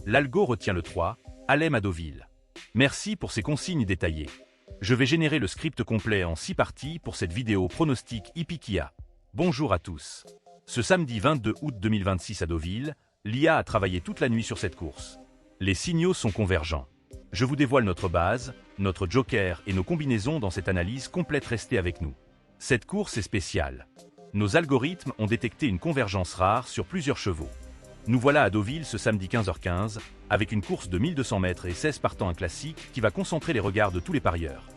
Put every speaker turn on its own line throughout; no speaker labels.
L'algo retient le 3, Alem à Deauville. Merci pour ces consignes détaillées. Je vais générer le script complet en 6 parties pour cette vidéo pronostic hippique IA. Bonjour à tous. Ce samedi 22 août 2026 à Deauville, l'IA a travaillé toute la nuit sur cette course. Les signaux sont convergents. Je vous dévoile notre base, notre joker et nos combinaisons dans cette analyse complète. Restez avec nous. Cette course est spéciale. Nos algorithmes ont détecté une convergence rare sur plusieurs chevaux. Nous voilà à Deauville ce samedi 15h15, avec une course de 1200 mètres et 16 partants, un classique qui va concentrer les regards de tous les parieurs.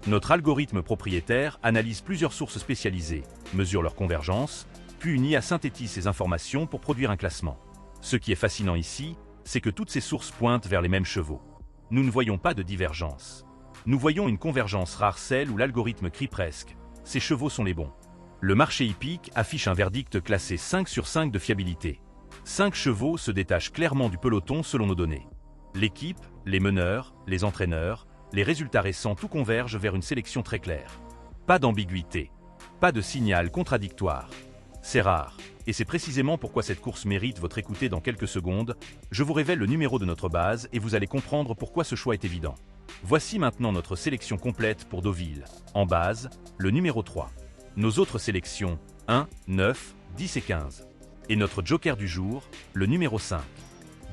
Notre algorithme propriétaire analyse plusieurs sources spécialisées, mesure leur convergence, puis une IA synthétise ces informations pour produire un classement. Ce qui est fascinant ici, c'est que toutes ces sources pointent vers les mêmes chevaux. Nous ne voyons pas de divergence. Nous voyons une convergence rare, celle où l'algorithme crie presque « ces chevaux sont les bons ». Le marché hippique affiche un verdict classé 5 sur 5 de fiabilité. 5 chevaux se détachent clairement du peloton selon nos données. L'équipe, les meneurs, les entraîneurs, les résultats récents, tout converge vers une sélection très claire. Pas d'ambiguïté, pas de signal contradictoire. C'est rare, et c'est précisément pourquoi cette course mérite votre écoute. Dans quelques secondes, je vous révèle le numéro de notre base et vous allez comprendre pourquoi ce choix est évident. Voici maintenant notre sélection complète pour Deauville. En base, le numéro 3. Nos autres sélections, 1, 9, 10 et 15. Et notre joker du jour, le numéro 5.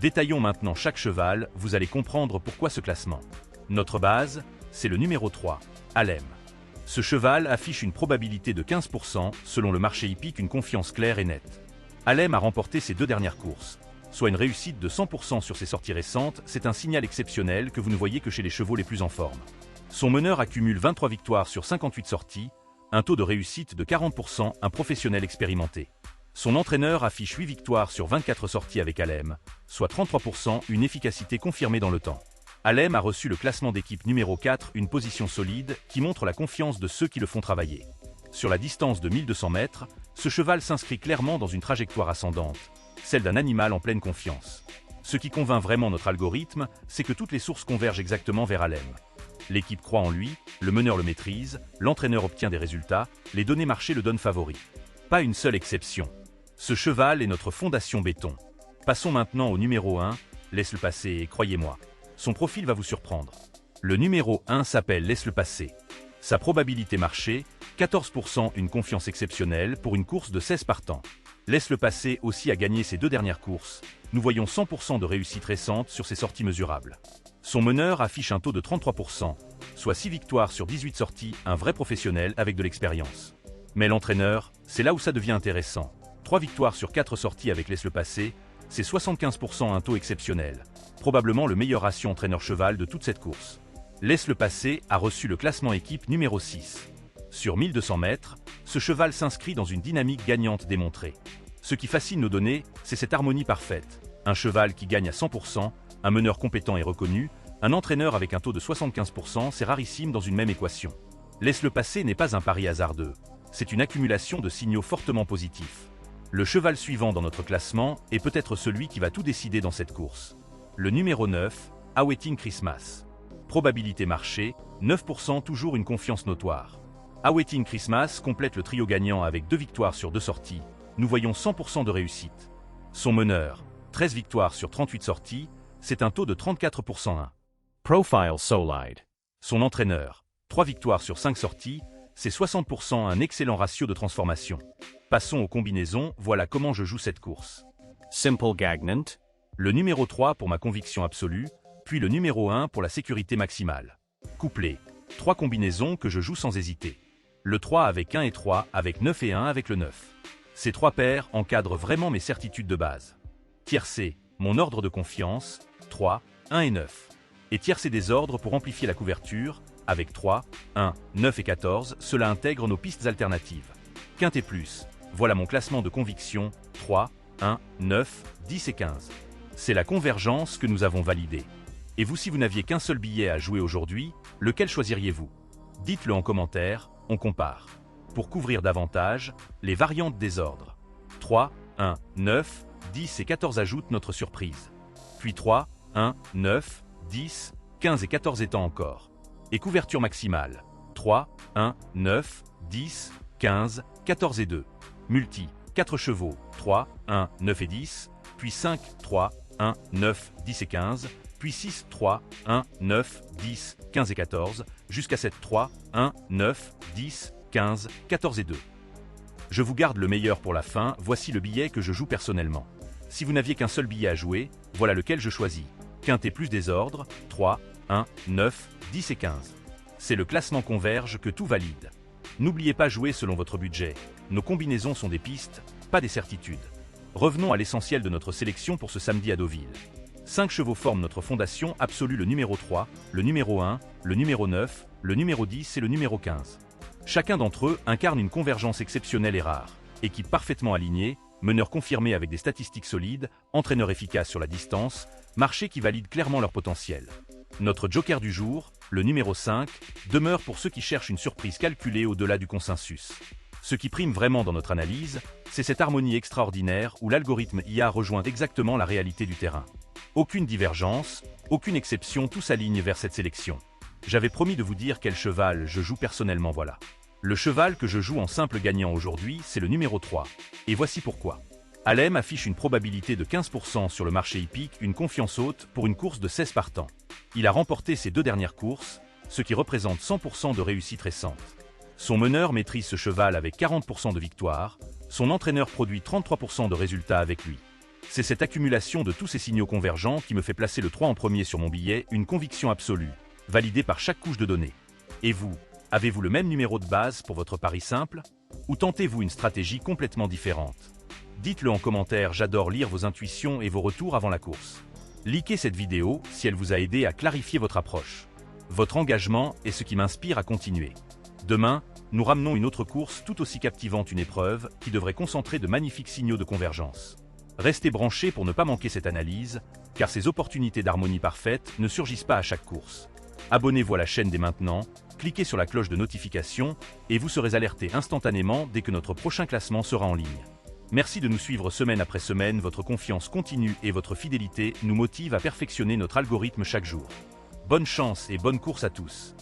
Détaillons maintenant chaque cheval, vous allez comprendre pourquoi ce classement. Notre base, c'est le numéro 3, Alem. Ce cheval affiche une probabilité de 15%, selon le marché hippique, une confiance claire et nette. Alem a remporté ses 2 dernières courses, soit une réussite de 100% sur ses sorties récentes. C'est un signal exceptionnel que vous ne voyez que chez les chevaux les plus en forme. Son meneur accumule 23 victoires sur 58 sorties, un taux de réussite de 40%, un professionnel expérimenté. Son entraîneur affiche 8 victoires sur 24 sorties avec Alem, soit 33%, une efficacité confirmée dans le temps. Alem a reçu le classement d'équipe numéro 4, une position solide qui montre la confiance de ceux qui le font travailler. Sur la distance de 1200 mètres, ce cheval s'inscrit clairement dans une trajectoire ascendante, celle d'un animal en pleine confiance. Ce qui convainc vraiment notre algorithme, c'est que toutes les sources convergent exactement vers Alem. L'équipe croit en lui, le meneur le maîtrise, l'entraîneur obtient des résultats, les données marché le donnent favori. Pas une seule exception. Ce cheval est notre fondation béton. Passons maintenant au numéro 1, laisse-le passer et croyez-moi, son profil va vous surprendre. Le numéro 1 s'appelle Laisse-le passer. Sa probabilité marché, 14%, une confiance exceptionnelle pour une course de 16 partants. Laisse-le passer aussi a gagné ses 2 dernières courses. Nous voyons 100% de réussite récente sur ses sorties mesurables. Son meneur affiche un taux de 33%, soit 6 victoires sur 18 sorties, un vrai professionnel avec de l'expérience. Mais l'entraîneur, c'est là où ça devient intéressant. 3 victoires sur 4 sorties avec Laisse-le passer, c'est 75%, un taux exceptionnel. Probablement le meilleur ratio entraîneur-cheval de toute cette course. Laisse-le passer a reçu le classement équipe numéro 6. Sur 1200 mètres, ce cheval s'inscrit dans une dynamique gagnante démontrée. Ce qui fascine nos données, c'est cette harmonie parfaite. Un cheval qui gagne à 100%, un meneur compétent et reconnu, un entraîneur avec un taux de 75%, c'est rarissime dans une même équation. Laisse-le passer n'est pas un pari hasardeux. C'est une accumulation de signaux fortement positifs. Le cheval suivant dans notre classement est peut-être celui qui va tout décider dans cette course. Le numéro 9, Awaiting Christmas. Probabilité marché, 9%, toujours une confiance notoire. Awaiting Christmas complète le trio gagnant avec 2 victoires sur 2 sorties. Nous voyons 100% de réussite. Son meneur, 13 victoires sur 38 sorties, c'est un taux de 34%.
Profile Solide.
Son entraîneur, 3 victoires sur 5 sorties, c'est 60%, un excellent ratio de transformation. Passons aux combinaisons, voilà comment je joue cette course.
Simple Gagnant.
Le numéro 3 pour ma conviction absolue, puis le numéro 1 pour la sécurité maximale. Couplé, 3 combinaisons que je joue sans hésiter. Le 3 avec 1 et 3, avec 9 et 1 avec le 9. Ces 3 paires encadrent vraiment mes certitudes de base. Tiercé, mon ordre de confiance, 3, 1 et 9. Et tiercé des ordres pour amplifier la couverture, avec 3, 1, 9 et 14, cela intègre nos pistes alternatives. Quintet plus, voilà mon classement de conviction, 3, 1, 9, 10 et 15. C'est la convergence que nous avons validée. Et vous, si vous n'aviez qu'un seul billet à jouer aujourd'hui, lequel choisiriez-vous? Dites-le en commentaire, on compare. Pour couvrir davantage, les variantes des ordres. 3, 1, 9, 10 et 14 ajoutent notre surprise. Puis 3, 1, 9, 10, 15 et 14 étant encore. Et couverture maximale. 3, 1, 9, 10, 15, 14 et 2. Multi, 4 chevaux, 3, 1, 9 et 10, puis 5, 3, 1, 9, 10 et 15, puis 6, 3, 1, 9, 10, 15 et 14, jusqu'à 7, 3, 1, 9, 10, 15, 14 et 2. Je vous garde le meilleur pour la fin, voici le billet que je joue personnellement. Si vous n'aviez qu'un seul billet à jouer, voilà lequel je choisis. Quintet plus désordre, 3, 1, 9, 10 et 15. C'est le classement converge que tout valide. N'oubliez pas jouer selon votre budget. Nos combinaisons sont des pistes, pas des certitudes. Revenons à l'essentiel de notre sélection pour ce samedi à Deauville. 5 chevaux forment notre fondation absolue, le numéro 3, le numéro 1, le numéro 9, le numéro 10 et le numéro 15. Chacun d'entre eux incarne une convergence exceptionnelle et rare. Équipe parfaitement alignée, meneur confirmé avec des statistiques solides, entraîneur efficace sur la distance, marché qui valide clairement leur potentiel. Notre joker du jour, le numéro 5, demeure pour ceux qui cherchent une surprise calculée au-delà du consensus. Ce qui prime vraiment dans notre analyse, c'est cette harmonie extraordinaire où l'algorithme IA rejoint exactement la réalité du terrain. Aucune divergence, aucune exception, tout s'aligne vers cette sélection. J'avais promis de vous dire quel cheval je joue personnellement, voilà. Le cheval que je joue en simple gagnant aujourd'hui, c'est le numéro 3. Et voici pourquoi. Alem affiche une probabilité de 15% sur le marché hippique, une confiance haute pour une course de 16 partants. Il a remporté ses 2 dernières courses, ce qui représente 100% de réussite récente. Son meneur maîtrise ce cheval avec 40% de victoire, son entraîneur produit 33% de résultats avec lui. C'est cette accumulation de tous ces signaux convergents qui me fait placer le 3 en premier sur mon billet, une conviction absolue, validée par chaque couche de données. Et vous, avez-vous le même numéro de base pour votre pari simple? Ou tentez-vous une stratégie complètement différente? Dites-le en commentaire, j'adore lire vos intuitions et vos retours avant la course. Likez cette vidéo si elle vous a aidé à clarifier votre approche. Votre engagement est ce qui m'inspire à continuer. Demain, nous ramenons une autre course tout aussi captivante, une épreuve qui devrait concentrer de magnifiques signaux de convergence. Restez branchés pour ne pas manquer cette analyse, car ces opportunités d'harmonie parfaite ne surgissent pas à chaque course. Abonnez-vous à la chaîne dès maintenant, cliquez sur la cloche de notification et vous serez alerté instantanément dès que notre prochain classement sera en ligne. Merci de nous suivre semaine après semaine, votre confiance continue et votre fidélité nous motivent à perfectionner notre algorithme chaque jour. Bonne chance et bonne course à tous.